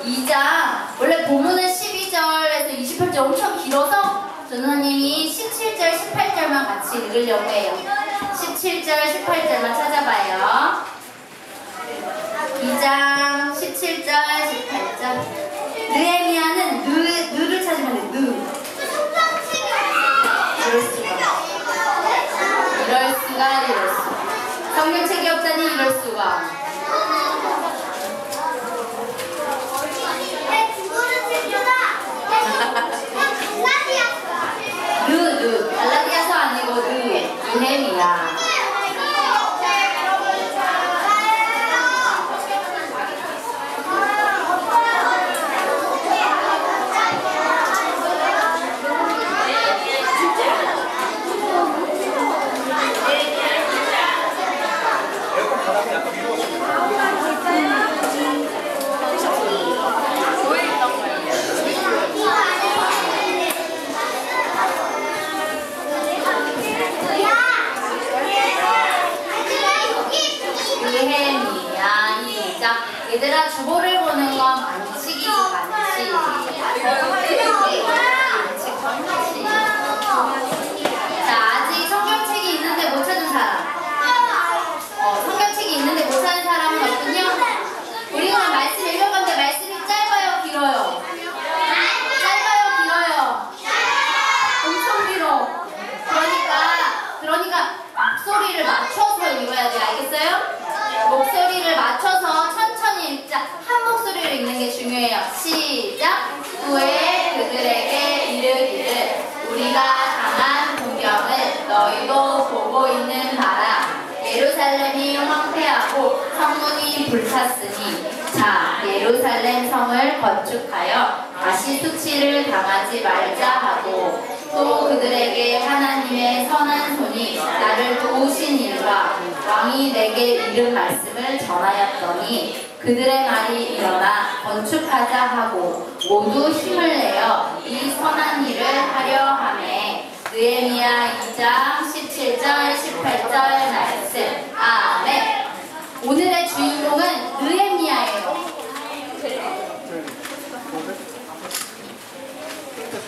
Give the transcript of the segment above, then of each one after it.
2장 원래 본문은 12절에서 28절 엄청 길어서 전도사님이 17절, 18절만 같이 읽으려고 해요. 17절, 18절만 찾아봐요. 2장 17절, 18절. 느헤미야는 느를 찾으면 돼. 이럴 수가. 성경책이 없다니 이럴 수가. 갈라디아서 아니고 느헤미야. 얘들아, 주보를 보는 건 반칙이지, 반칙. 자, 아직 성경책이 있는데 못 찾은 사람. 성경책이 있는데 못 찾은 사람은 없군요. 우리가 말씀 읽어봤는데 말씀이 짧아요, 길어요? 짧아요, 길어요? 엄청 길어. 그러니까 목소리를 맞춰서 읽어야 돼, 알겠어요? 목소리를 맞춰서 천천히 읽자. 한 목소리로 읽는 게 중요해요. 시작! 후에 그들에게 이르기를 우리가 당한 공경을 너희도 보고 있는 바라. 예루살렘이 황폐하고 성문이 불탔으니 자, 예루살렘 성을 건축하여 다시 수치를 당하지 말자 하고 또 그들에게 하나님의 선한 손이 나를 도우신 일과 왕이 내게 이른 말씀을 전하였더니 그들의 말이 일어나 건축하자 하고 모두 힘을 내어 이 선한 일을 하려 하매. 느헤미야 2장 17절 18절 말씀. 아멘. 오늘의 주인공은 느헤미야예요.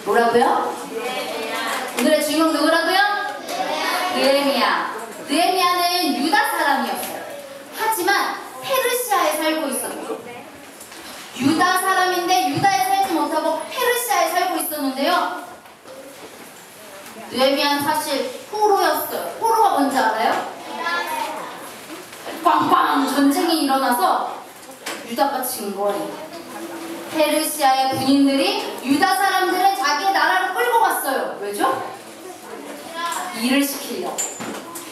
뭐라고요? 오늘의 주인공 누구라고요? 느헤미야. 느헤미야는 유다 사람이었어요. 하지만 페르시아에 살고 있었어요. 유다 사람인데 유다에 살지 못하고 페르시아에 살고 있었는데요. 느헤미야는 사실 포로였어요. 포로가 뭔지 알아요? 빵빵 전쟁이 일어나서 유다가 진 거예요. 페르시아의 군인들이 유다 사람들을 자기의 나라로 끌고 갔어요. 왜죠? 일을 시키려고.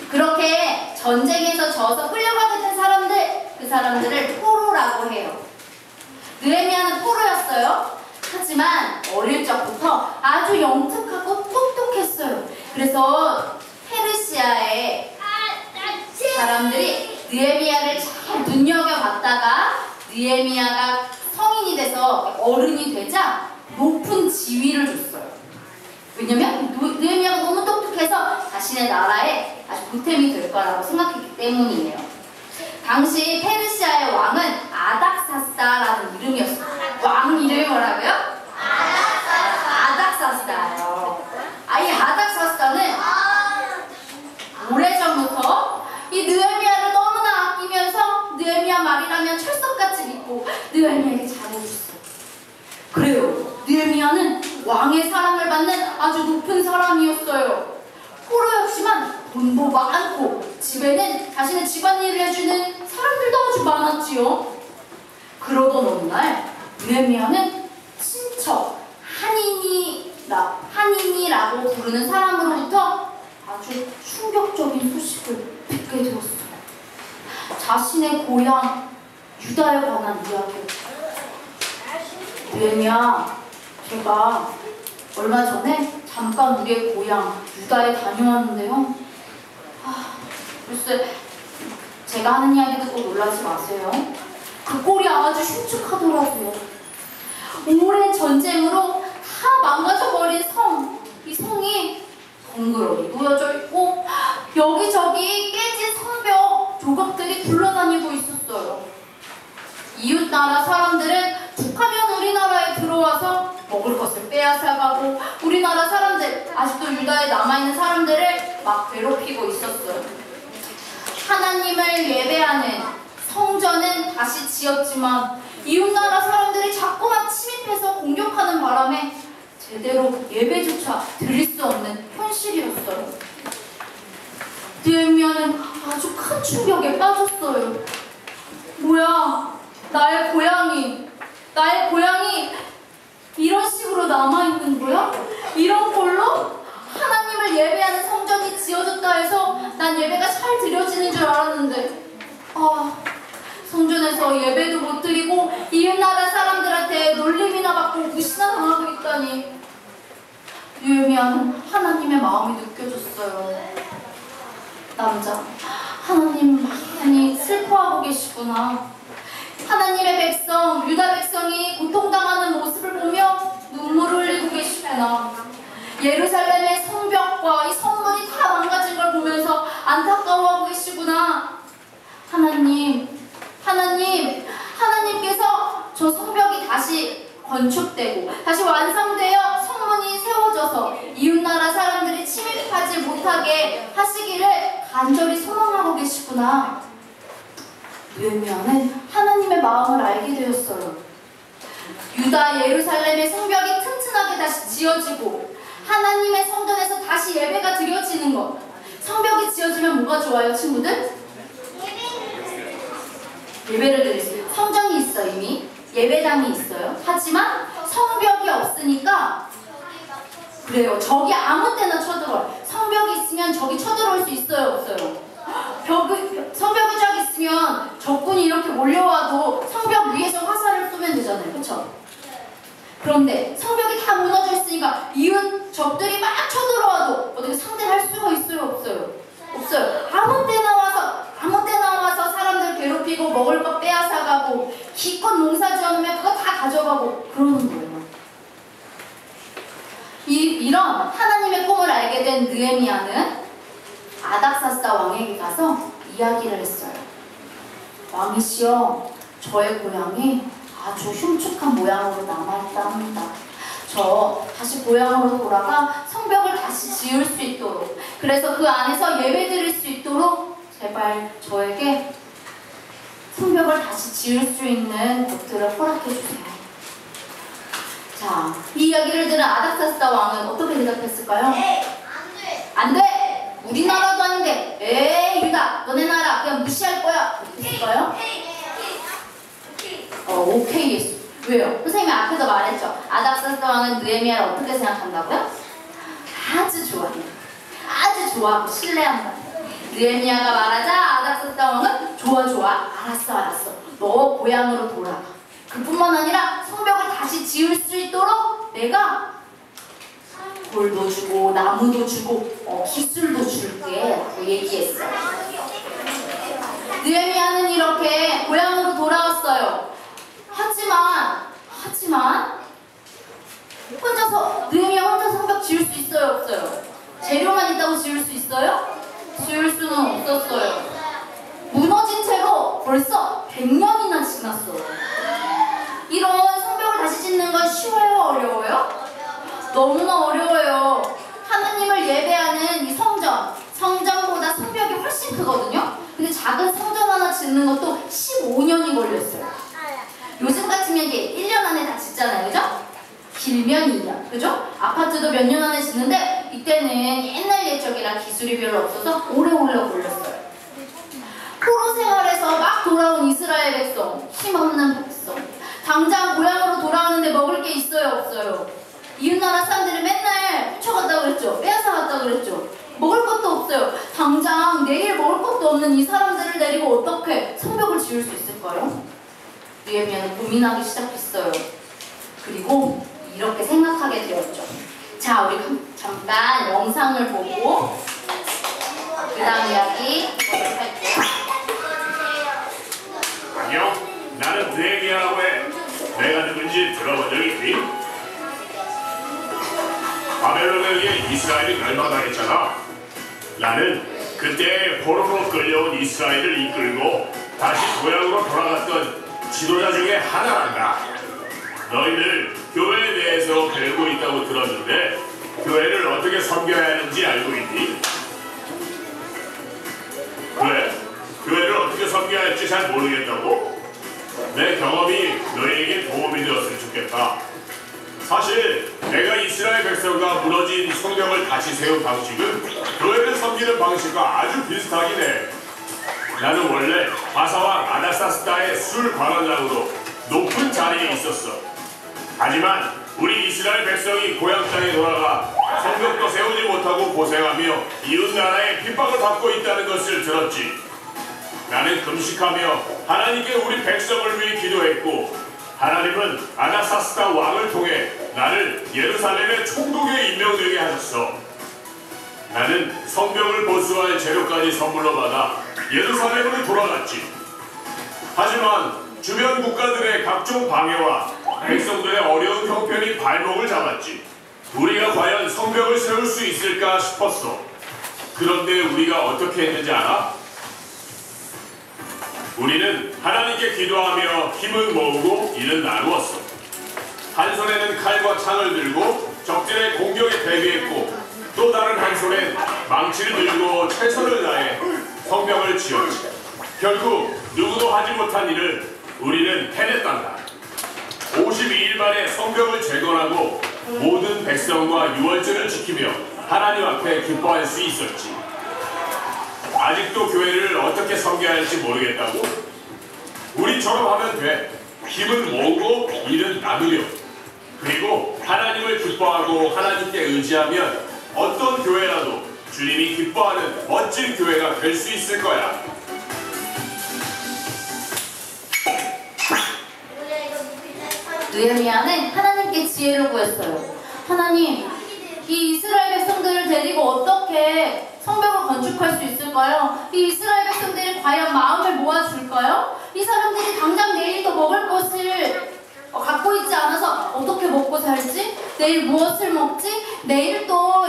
그렇게 전쟁에서 져서 끌려가게 된 사람들, 그 사람들을 포로라고 해요. 느헤미야는 포로였어요. 하지만 어릴 적부터 아주 영특하고 똑똑했어요. 그래서 페르시아의 사람들이 느헤미야를 잘 눈여겨봤다가 느헤미야가 성인이 돼서 어른이 되자 높은 지위를 줬어요. 왜냐면 느헤미야가 너무 똑똑해서 자신의 나라에 아주 보탬이 될 거라고 생각했기 때문이에요. 당시 페르시아의 왕은 아닥사스다라는 이름이었어요. 왕 이름이 뭐라고요? 아닥사스다예요. 이 아닥사스다는 오래전부터 이 느헤미야를 너무나 아끼면서 느헤미야 말이라면 철석같이 믿고 느헤미야에게 잘해줬어요. 그래요. 느헤미야는 왕의 사랑을 받는 아주 높은 사람이었어요. 포로였지만 돈도 많고 집에는 자신의 집안일을 해주는 사람들도 아주 많았지요. 그러던 어느 날 느헤미야는 친척 한인이라고 부르는 사람으로부터 아주 충격적인 소식을 듣게 되었어요. 자신의 고향 유다에 관한 이야기였어요. 느헤미야, 제가 얼마 전에 잠깐 우리의 고향 유다에 다녀왔는데요. 글쎄, 제가 하는 이야기 듣고 놀라지 마세요. 그 꼴이 아주 흉측하더라고요. 오랜 전쟁으로 다 망가져버린 성, 이 성이 덩그러니 놓여져 있고 여기저기 깨진 성벽 조각들이 굴러다니고 있었어요. 이웃나라 사람들은 북한 하면 우리나라에 들어와서 먹을 것을 빼앗아가고 우리나라 사람들, 아직도 유다에 남아있는 사람들을 막 괴롭히고 있었어요. 하나님을 예배하는 성전은 다시 지었지만 이웃나라 사람들이 자꾸만 침입해서 공격하는 바람에 제대로 예배조차 드릴 수 없는 현실이었어요. 느헤미야는 아주 큰 충격에 빠졌어요. 뭐야, 나의 고향이 이런 식으로 남아있는 거야? 이런 걸로? 하나님을 예배하는 성전이 지어졌다 해서 난 예배가 잘 드려지는 줄 알았는데 성전에서 예배도 못 드리고 이웃나라 사람들한테 놀림이나 받고 무시나 당하고 있다니. 느헤미야는 하나님의 마음이 느껴졌어요. 남자, 하나님 많이 슬퍼하고 계시구나. 하나님의 백성, 유다 백성이 고통당하는 모습을 보며 눈물을 흘리고 계시구나. 예루살렘의 성벽과 이 성문이 다 망가진 걸 보면서 안타까워하고 계시구나. 하나님께서 저 성벽이 다시 건축되고 다시 완성되어 성문이 세워져서 이웃나라 사람들이 침입하지 못하게 하시기를 간절히 소망하고 계시구나. 느헤미야는 하나님의 마음을 알게 되었어요. 유다 예루살렘의 성벽이 튼튼하게 다시 지어지고 하나님의 성전에서 다시 예배가 드려지는 것. 성벽이 지어지면 뭐가 좋아요, 친구들? 예배를 드릴 수 있어요. 성전이 있어, 이미 예배당이 있어요. 하지만 성벽이 없으니까 그래요. 적이 아무 때나 쳐들어요. 성벽이 있으면 적이 쳐들어올 수 있어요, 없어요? 성벽이 쫙 있으면 적군이 이렇게 몰려와도 성벽 위에서 화살을 쏘면 되잖아요, 그쵸? 그런데 성벽이 다 무너져 있으니까 이웃 적들이 막 쳐들어와도 어떻게 상대를 할 수가 있어요, 없어요? 없어요. 아무 때나 와서 사람들 괴롭히고 먹을 것 빼앗아가고 기껏 농사 지어놓으면 그거 다 가져가고 그러는 거예요. 이런 하나님의 꿈을 알게 된 느헤미야는 아닥사스다 왕에게 가서 이야기를 했어요. 왕이시여, 저의 고향이 아주 흉측한 모양으로 남아있다 합니다. 저 다시 고향으로 돌아가 성벽을 다시 지을 수 있도록, 그래서 그 안에서 예배 드릴 수 있도록 제발 저에게 성벽을 다시 지을 수 있는 것들을 허락해 주세요. 자, 이 이야기를 들은 아닥사스다 왕은 어떻게 대답했을까요? 안 돼! 우리나라도 안 돼! 에이, 유다, 너네 나라 그냥 무시할 거야! 어떻게 했을까요? 오케이 했어. 왜요? 선생님이 앞에서 말했죠. 아닥사스다 왕은 느헤미야를 어떻게 생각한다고요? 아주 좋아해요. 아주 좋아하고 신뢰한다. 느헤미야가 말하자 아닥사스다 왕은 좋아, 알았어. 너 고향으로 돌아가. 그뿐만 아니라 성벽을 다시 지을 수 있도록 내가 돌도 주고 나무도 주고 기술도 줄게 라고 얘기했어요. 느헤미야는 이렇게 고향으로 돌아왔어요. 하지만 느헤미야 혼자 성벽 지을 수 있어요, 없어요? 재료만 있다고 지을 수 있어요? 지을 수는 없었어요. 무너진 채로 벌써 100년이나 지났어요. 이런 성벽을 다시 짓는 건 쉬워요, 어려워요? 너무나 어려워요. 하나님을 예배하는 이 성전보다 성벽이 훨씬 크거든요. 근데 작은 성전 하나 짓는 것도 15년이 걸렸어요. 요즘 같으면 이게 1년 안에 다 짓잖아요, 그죠? 길면 2년, 그죠? 아파트도 몇 년 안에 짓는데 이때는 옛날 옛적이라 기술이 별로 없어서 오래오래 걸렸어요. 포로 생활에서 막 돌아온 이스라엘 백성, 힘없는 백성, 당장 고향으로 돌아오는데 먹을 게 있어요, 없어요? 이웃나라 사람들이 맨날 훔쳐갔다고 그랬죠? 빼앗아갔다고 그랬죠? 먹을 것도 없어요. 당장 내일 먹을 것도 없는 이 사람들을 데리고 어떻게 성벽을 지을 수 있을까요? 느헤미야는 고민하기 시작했어요. 그리고 이렇게 생각하게 되었죠. 자, 우리 잠깐 영상을 보고 그 다음 이야기 보도록 할게요. 안녕, 나는 느헤미야라고 해. 내가 누군지 들어본 적 있니? 바벨론에 의해 이스라엘이 멸망당했잖아. 나는 그때 포로로 끌려온 이스라엘을 이끌고 다시 고향으로 돌아갔던 지도자 중에 하나란다. 너희들 교회에 대해서 배우고 있다고 들었는데 교회를 어떻게 섬겨야 하는지 알고 있니? 왜? 교회를 어떻게 섬겨야 할지 잘 모르겠다고? 내 경험이 너희에게 도움이 되었으면 좋겠다. 사실 내가 이스라엘 백성과 무너진 성벽을 다시 세운 방식은 교회를 섬기는 방식과 아주 비슷하긴 해. 나는 원래 바사왕 아닥사스다의 술 관원장으로 높은 자리에 있었어. 하지만 우리 이스라엘 백성이 고향 땅에 돌아가 성벽도 세우지 못하고 고생하며 이웃 나라의 핍박을 받고 있다는 것을 들었지. 나는 금식하며 하나님께 우리 백성을 위해 기도했고 하나님은 아닥사스다 왕을 통해 나를 예루살렘의 총독에 임명되게 하셨어. 나는 성벽을 보수할 재료까지 선물로 받아 예루살렘으로 돌아갔지. 하지만 주변 국가들의 각종 방해와 백성들의 어려운 형편이 발목을 잡았지. 우리가 과연 성벽을 세울 수 있을까 싶었어. 그런데 우리가 어떻게 했는지 알아? 우리는 하나님께 기도하며 힘을 모으고 일을 나누었어. 한 손에는 칼과 창을 들고 적들의 공격에 대비했고 또 다른 한 손엔 망치를 들고 최선을 다해 성벽을 지었지. 결국 누구도 하지 못한 일을 우리는 해냈단다. 52일 만에 성벽을 재건하고 모든 백성과 유월절을 지키며 하나님 앞에 기뻐할 수 있었지. 아직도 교회를 어떻게 섬겨야 할지 모르겠다고? 우리처럼 하면 돼. 힘을 모으고 일은 나누려. 그리고 하나님을 기뻐하고 하나님께 의지하면 어떤 교회라도 주님이 기뻐하는 멋진 교회가 될 수 있을 거야. 느헤미야는 하나님께 지혜를 구했어요. 하나님, 이 이스라엘 백성들을 데리고 어떻게 성벽을 건축할 수 있을까요? 이 이스라엘 백성들이 과연 마음을 모아줄까요? 이 사람들이 당장 내일도 먹을 것을 갖고 있지 않아서 어떻게 먹고 살지? 내일 무엇을 먹지? 내일 또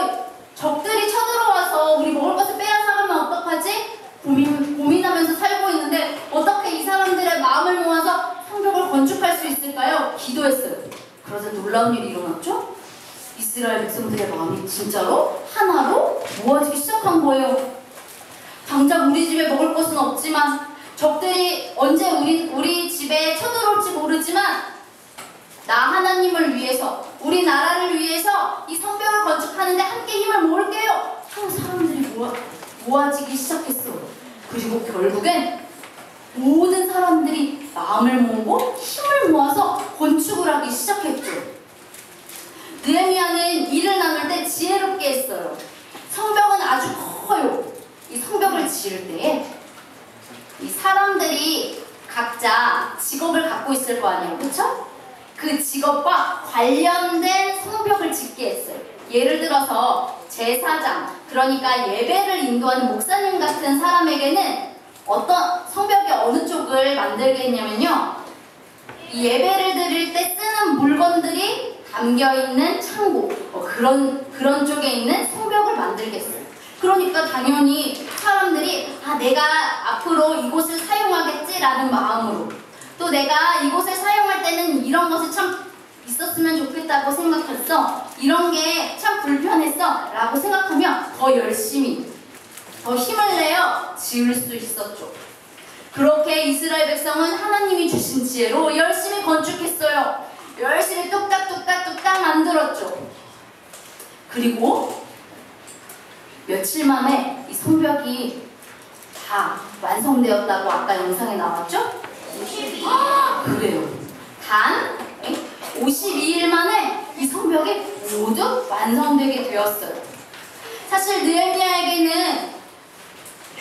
적들이 쳐들어와서 우리 먹을 것을 빼앗아가면 어떡하지? 고민하면서 살고 있는데 어떻게 이 사람들의 마음을 모아서 성벽을 건축할 수 있을까요? 기도했어요. 그러자 놀라운 일이 일어났죠? 이스라엘 백성들의 마음이 진짜로 하나로 모아지기 시작한 거예요. 당장 우리 집에 먹을 것은 없지만 적들이 언제 우리 집에 쳐들어올지 모르지만 나 하나님을 위해서 우리 나라를 위해서 이 성벽을 건축하는데 함께 힘을 모을게요 하는 사람들이 모아지기 시작했어. 그리고 결국엔 모든 사람들이 마음을 모으고 힘을 모아서 건축을 하기 시작했죠. 느헤미야는 일을 나눌 때 지혜롭게 했어요. 성벽은 아주 커요. 이 성벽을 지을 때에 이 사람들이 각자 직업을 갖고 있을 거 아니에요, 그렇죠? 그 직업과 관련된 성벽을 짓게 했어요. 예를 들어서 제사장, 그러니까 예배를 인도하는 목사님 같은 사람에게는 어떤 성벽의 어느 쪽을 만들게 했냐면요, 이 예배를 드릴 때 쓰는 물건들이 담겨있는 창고, 그런 쪽에 있는 성벽을 만들겠어요. 그러니까 당연히 사람들이 내가 앞으로 이곳을 사용하겠지라는 마음으로, 또 내가 이곳을 사용할 때는 이런 것이 참 있었으면 좋겠다고 생각했어, 이런 게 참 불편했어 라고 생각하면 더 열심히, 더 힘을 내어 지을 수 있었죠. 그렇게 이스라엘 백성은 하나님이 주신 지혜로 열심히 건축했어요. 열심히 뚝딱뚝딱뚝딱 만들었죠. 그리고 며칠 만에 이 성벽이 다 완성되었다고 아까 영상에 나왔죠? 그래요. 단 52일 만에 이 성벽이 모두 완성되게 되었어요. 사실 느헤미야에게는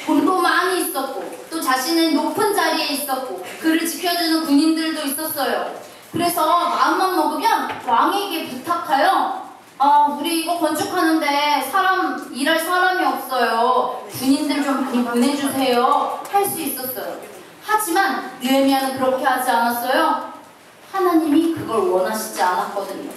돈도 많이 있었고 또 자신은 높은 자리에 있었고 그를 지켜주는 군인들도 있었어요. 그래서 마음만 먹으면 왕에게 부탁하여 우리 이거 건축하는데 일할 사람이 없어요. 군인들 좀 많이 보내주세요. 할 수 있었어요. 하지만 느헤미야는 그렇게 하지 않았어요. 하나님이 그걸 원하시지 않았거든요.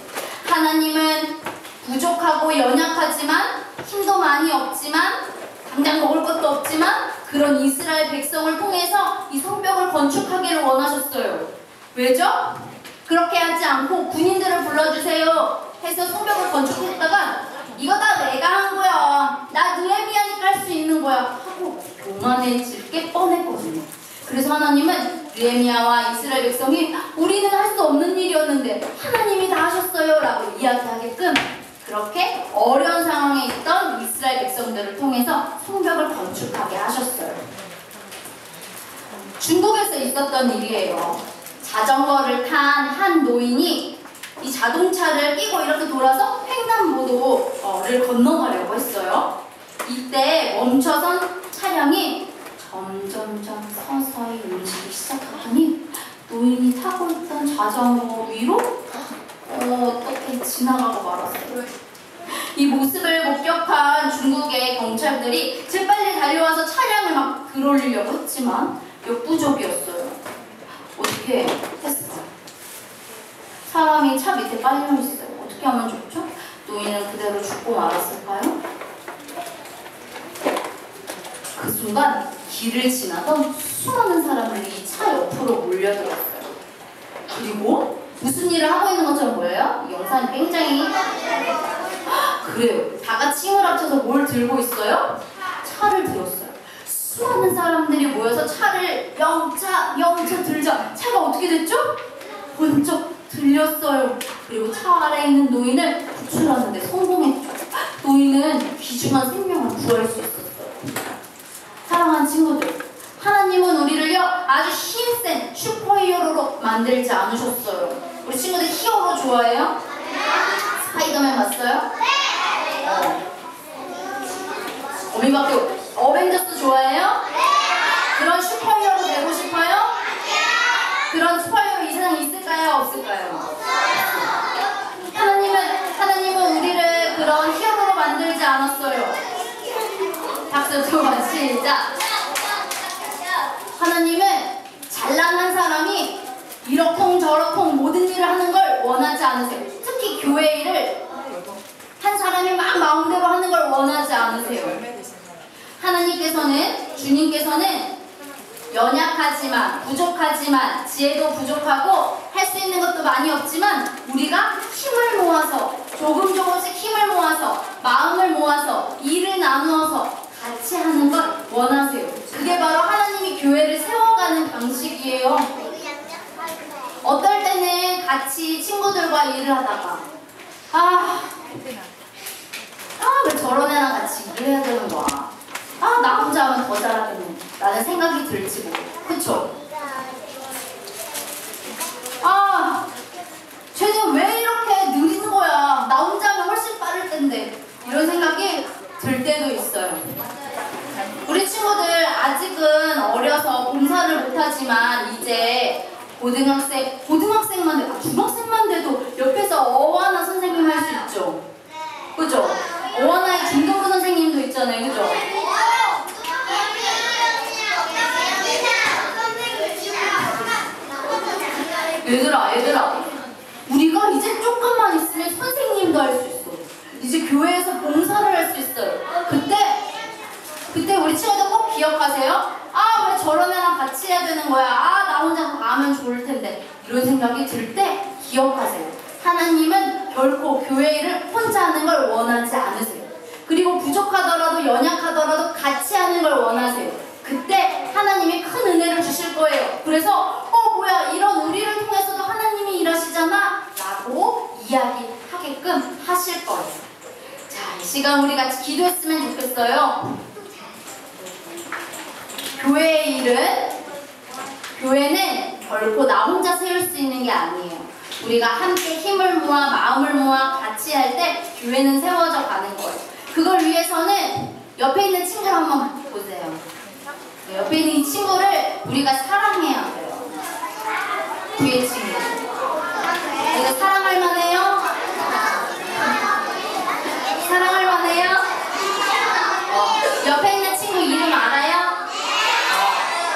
하나님은 부족하고 연약하지만 힘도 많이 없지만 당장 먹을 것도 없지만 그런 이스라엘 백성을 통해서 이 성벽을 건축하기를 원하셨어요. 왜죠? 그렇게 하지 않고 군인들을 불러주세요 해서 성벽을 건축했다가 이거 다 내가 한 거야. 나 느헤미야니까 할 수 있는 거야 하고 교만해질 게 뻔했거든요. 그래서 하나님은 느헤미야와 이스라엘 백성이 우리는 할 수 없는 일이었는데 하나님이 다 하셨어요 라고 이야기하게끔 그렇게 어려운 상황에 있던 이스라엘 백성들을 통해서 성벽을 건축하게 하셨어요. 중국에서 있었던 일이에요. 자전거를 탄 한 노인이 이 자동차를 끼고 이렇게 돌아서 횡단보도를 건너가려고 했어요. 이때 멈춰선 차량이 점점점 서서히 움직이기 시작하더니 노인이 타고 있던 자전거 위로 어떻게 지나가고 말았어요. 이 모습을 목격한 중국의 경찰들이 재빨리 달려와서 차량을 막 들어올리려고 했지만 역부족이었어요. 어떻게 했을까요? 사람이 차 밑에 깔려 있어요. 어떻게 하면 좋죠? 노인은 그대로 죽고 말았을까요? 그 순간 길을 지나던 수많은 사람들이 이 차 옆으로 몰려들었어요. 그리고 무슨 일을 하고 있는 것처럼 보여요? 이 영상이 굉장히 그래요. 다 같이 힘을 합쳐서 뭘 들고 있어요? 차를 들었어요. 수많은 사람들이 모여서 차를 영차 들자 차가 어떻게 됐죠? 번쩍 들렸어요. 그리고 차 아래에 있는 노인을 구출하는 데 성공했죠. 노인은 귀중한 생명을 구할 수 있었어요. 사랑하는 친구들, 하나님은 우리를요 아주 힘센 슈퍼히어로로 만들지 않으셨어요. 우리 친구들 히어로 좋아해요? 스파이더맨 봤어요? 어미밖에 어벤져스 좋아해요? 그런 슈퍼히어로 되고 싶어요? 그런 슈퍼히어로 이 세상에 있을까요? 없을까요? 하나님은 우리를 그런 히어로로 만들지 않았어요. 박수 두 번 시작. 하나님은 잘난 한 사람이 이러쿵저러쿵 모든 일을 하는 걸 원하지 않으세요. 특히 교회 일을 한 사람이 막 마음대로 하는 걸 원하지 않으세요. 하나님께서는, 주님께서는 연약하지만, 부족하지만, 지혜도 부족하고 할 수 있는 것도 많이 없지만 우리가 힘을 모아서, 조금씩 힘을 모아서, 마음을 모아서, 일을 나누어서 같이 하는 걸 원하세요. 그게 바로 하나님이 교회를 세워가는 방식이에요. 어떨 때는 같이 친구들과 일을 하다가 왜 저런 애랑 같이 일을 해야 되는 거야. 나 혼자 하면 더 잘하겠네 라는 생각이 들지 뭐. 그쵸? 쟤는 왜 이렇게 느린 거야. 나 혼자 하면 훨씬 빠를 텐데. 이런 생각이 들 때도 있어요. 우리 친구들 아직은 어려서 봉사를 못하지만 이제 고등학생만 돼도, 중학생만 돼도 옆에서 어와나 선생님 할 수 있죠. 그죠? 어와나의 김동구 선생님도 있잖아요. 그죠? 얘들아 우리가 이제 조금만 있으면 선생님도 할 수 있어. 이제 교회에서 봉사를 할 수 있어요. 그때 우리 친구들 꼭 기억하세요. 왜 저런 애랑 같이 해야 되는 거야. 나 혼자 가면 좋을 텐데. 이런 생각이 들 때 기억하세요. 하나님은 결코 교회 일을 혼자 하는 걸 원하지 않으세요. 그리고 부족하더라도 연약하더라도 같이 하는 걸 원하세요. 그때 하나님이 큰 은혜를 주실 거예요. 그래서 뭐야 이런 우리를 통해서도 하나님이 일하시잖아 라고 이야기하게끔 하실 거예요. 자, 이 시간 우리 같이 기도했으면 좋겠어요. 교회는 결코 나 혼자 세울 수 있는 게 아니에요. 우리가 함께 힘을 모아 마음을 모아 같이 할 때 교회는 세워져 가는 거예요. 그걸 위해서는 옆에 있는 친구를 한번 보세요. 옆에 있는 이 친구를 우리가 사랑해야 돼요. 뒤에 친구. 내가 사랑할 만해요? 사랑할 만해요? 옆에 있는 친구 이름 알아요?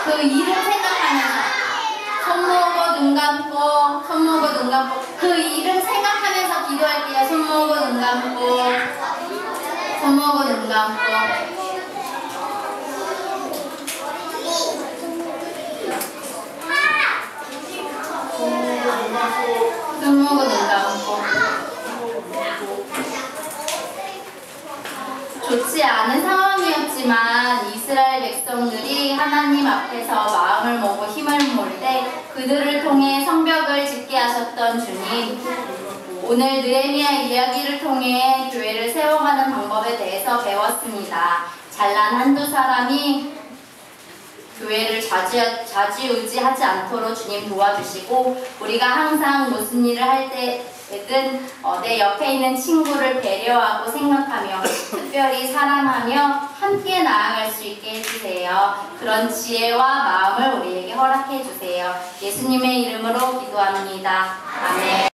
그 이름 생각하면서 손 모으고 눈 감고 그 이름 생각하면서 기도할게요. 손 모으고 눈 감고 눈 감고. 좋지 않은 상황이었지만 이스라엘 백성들이 하나님 앞에서 마음을 먹고 힘을 모을 때 그들을 통해 성벽을 짓게 하셨던 주님, 오늘 느헤미야 이야기를 통해 교회를 세워가는 방법에 대해서 배웠습니다. 잘난 한두 사람이 교회를 좌지우지하지 않도록 주님 도와주시고, 우리가 항상 무슨 일을 할 때든 내 옆에 있는 친구를 배려하고 생각하며 특별히 사랑하며 함께 나아갈 수 있게 해주세요. 그런 지혜와 마음을 우리에게 허락해 주세요. 예수님의 이름으로 기도합니다. 아멘.